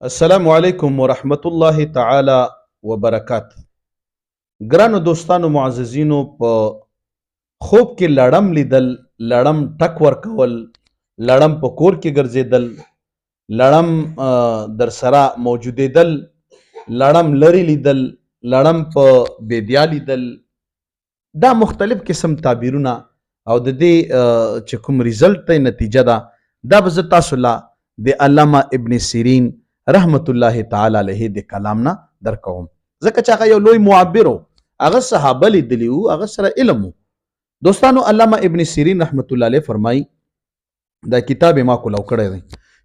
السلام علیکم ورحمت الله تعالی وبرکاته. ګرانو دوستانو معززینو، په خوب کې لړم لیدل، لړم ټک ورکول، لړم په کور کې ګرځېدل، لړم در سره موجودېدل، لړم لرې لیدل، لړم په بیدیا لیدل، دا مختلف قسم تعبیرونه او د دې چې کوم ریزلټ دی، نتیجه ده، دا به زه تاسو له د علامه ابن سیرین رحمت الله تعالی علیه د کلام نه درکوم. ځکه چې هغه یو لوی معبر و، هغه صحابه لیدلي وو، هغه سره علم و. دوستانو، علامه ابن سیرین رحمت الله علیه فرمایي، دا کتاب ما کولو کړی دی،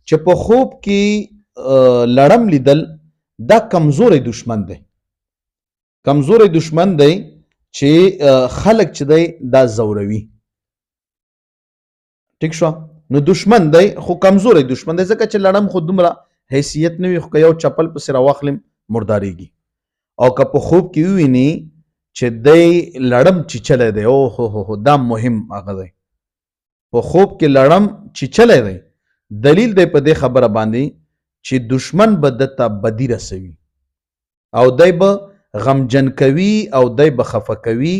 چې په خوب کې لړم لیدل دا کمزوری دشمن دی. کمزوری دشمن دی چې خلق چې دی دا زوروي. ټیک شو؟ نو دشمن دی خو کمزوری دشمن دی، ځکه چې لړم خو دومره حیثیت نه وي، خو که یو چپل پسې راواخلم مردارېږي. او که په خوب کې وویني چې دی لړم چیچلی دی، او هو دا مهم هغه دی. په خوب کې لړم چیچلی دی، دلیل دی په دې خبره باندې چې دشمن به دته بدي رسوي او دی به غمجن کوي او دی به خفه کوي.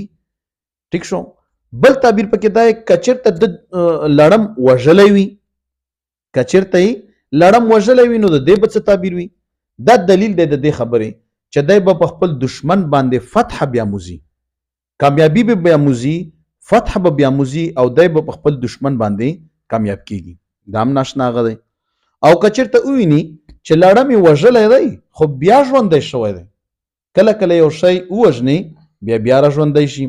ټیک شو؟ بل تعبیر پکې دا که چېرته د لړم وژلی وي، که چېرته لړم وژلی وي، نو د دې به څه تعبیر وي؟ دا دلیل دی د دې خبرې چې دی به په خپل دشمن باندې فتح بیاموزي، کامیابي به بیاموزي، فتح به بیاموزي، او دی به په خپل دشمن باندې کامیاب کیږي. دا هم ناشنا هغه دی. او که چېرته وویني چې لړم یې وژلی دی خو بیا ژوندی شوی دی، کله کله یو شی ووژني بیا را ژوندی شي،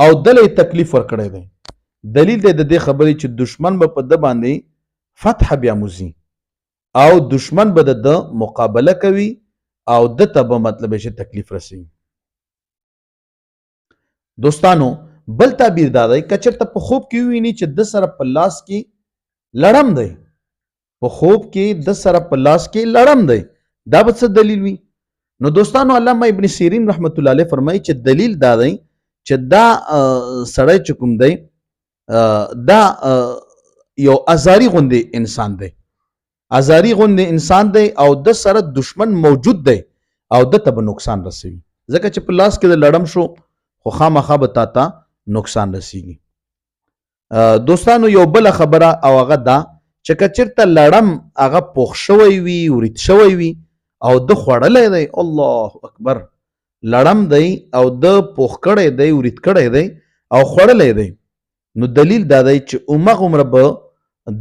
او دله یې تکلیف ورکړی دی، دلیل دی د دې خبرې چې دشمن به په ده باندې فتح بیاموزي او دشمن به د مقابله کوي او د ته به مطلب چې تکلیف رسوي. دوستانو، بل تعبیر دا دی که چېرته په خوب کې وویني چې د سره په لاس کې لړم دی، په خوب کې د سره په لاس کې لړم دی، دا به څه دلیل وي؟ نو دوستانو، علامه ابن سیرین رحمت الله علیه فرمایي چې دلیل دا دی چې دا سړی چې کوم دی دا یو ازاری غوندې انسان دی، ازاری غوندې انسان دی، او د سره دشمن موجود دی او د ته به نقصان رسوي، ځکه چې په لاس کې د لړم شو خو خامخا به تا ته نقصان رسیږي. دوستانو، یو بله خبره او هغه دا چې که چېرته لړم هغه پوخ شوی وي، ورید شوی وي او د خوړلی دی، الله اکبر، لړم دی او د پوخ کړی دی، ورید کړی دی او خوړلی دی، نو دلیل دا دی چې همغومره به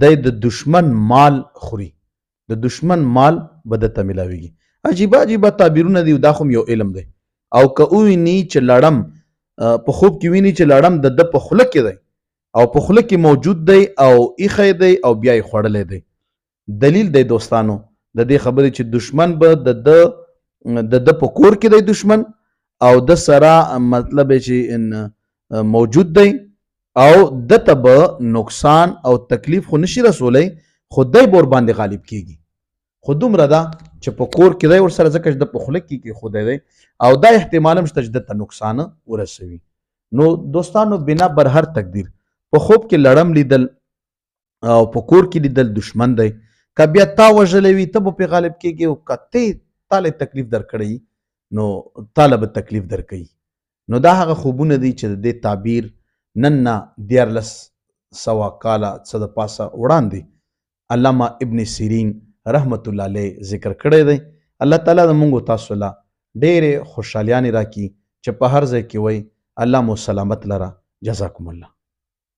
دی د دشمن مال خوري، د دشمن مال به دته ملاویږي. عجیبه عجیبه تعبیرونه دي، دا خو یو علم دی. او که وویني چې لړم په خوب کې ویني چې لړم د ده په خوله کې دی او په خوله کې موجود دی او ایښی دی او بیا یې خوړلی دی، دلیل دی دوستانو د دې خبرې چې دشمن به د ده په کور کې دی دشمن، او د سره مطلب چې موجود دی او دته به نقصان او تکلیف خو نشي رسولی، خو دی به ورباندې غالب کیږي. خو دومره ده چې په کور کې دی ورسره، ځکه چې د په خوله کې ایښودی دی او دا احتمال هم شته چې دته نقصان ورسوي. نو دوستانو، بنا بر هر تقدیر په خوب کې لړم لیدل او په کور کې لیدل دشمن دی، که بیا تا وژلی وي ته به پرې غالب کیږي، او که تاله تکلیف درکړی نو تاله به تکلیف درکوي. نو دا هغه خوبونه دي چې د دې تعبیر نن نه 1400 کاله څه د پاسه وړاندې علامه ابن سیرین رحمت الله علیه ذکر کړی دی. الله تعالی د مونږ تاسو له ډېرې خوشحالیانې راکړي چې په هر ځای کې وای الله مو سلامت لره. جزاکم الله.